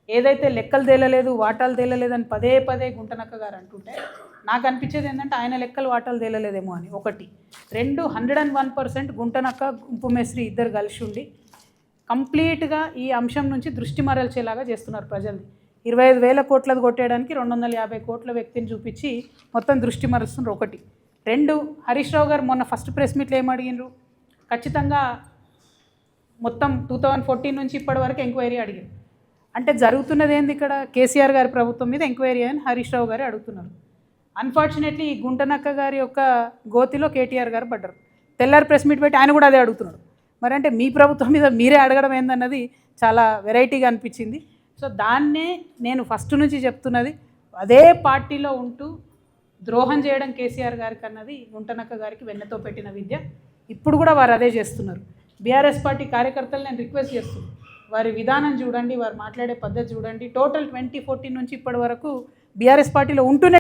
ఏదైతే లెక్కలు తేలలేదు వాటాలు తేలలేదని పదే పదే గుంటనక్క గారు అంటుంటే నాకు అనిపించేది ఏంటంటే ఆయన లెక్కలు వాటాలు తేలలేదేమో అని. ఒకటి. రెండు, 101% గుంటనక్క గుంపుమేశ్రీ ఇద్దరు కలిసి ఉండి కంప్లీట్గా ఈ అంశం నుంచి దృష్టి మరల్చేలాగా చేస్తున్నారు ప్రజల్ని. 25,000 కోట్లది కొట్టేయడానికి 250 కోట్ల వ్యక్తిని చూపించి మొత్తం దృష్టి మరుస్తున్నారు. ఒకటి. రెండు, హరీష్ రావు గారు మొన్న ఫస్ట్ ప్రెస్ మీట్లో ఏం అడిగినారు? ఖచ్చితంగా మొత్తం 2014 నుంచి ఇప్పటి వరకు ఎంక్వైరీ అడిగారు. అంటే జరుగుతున్నది ఏంది ఇక్కడ? కేసీఆర్ గారి ప్రభుత్వం మీద ఎంక్వైరీ అని హరీష్ రావు గారు అడుగుతున్నారు. అన్ఫార్చునేట్లీ ఈ గుంటనక్క గారి యొక్క గోతిలో కేటీఆర్ గారు పడ్డారు. తెల్లారి ప్రెస్ మీట్ పెట్టి ఆయన కూడా అదే అడుగుతున్నాడు. మరి అంటే మీ ప్రభుత్వం మీద మీరే అడగడం ఏందన్నది చాలా వెరైటీగా అనిపించింది. సో దాన్నే నేను ఫస్ట్ నుంచి చెప్తున్నది, అదే పార్టీలో ఉంటూ ద్రోహం చేయడం కేసీఆర్ గారికి అన్నది గుంటనక్క గారికి వెన్నతో పెట్టిన విద్య. ఇప్పుడు కూడా వారు అదే చేస్తున్నారు. బీఆర్ఎస్ పార్టీ కార్యకర్తలు నేను రిక్వెస్ట్ చేస్తున్నాను, వారి విధానం చూడండి, వారు మాట్లాడే పద్ధతి చూడండి. టోటల్ 2014 నుంచి ఇప్పటి వరకు బీఆర్ఎస్ పార్టీలో ఉంటూనే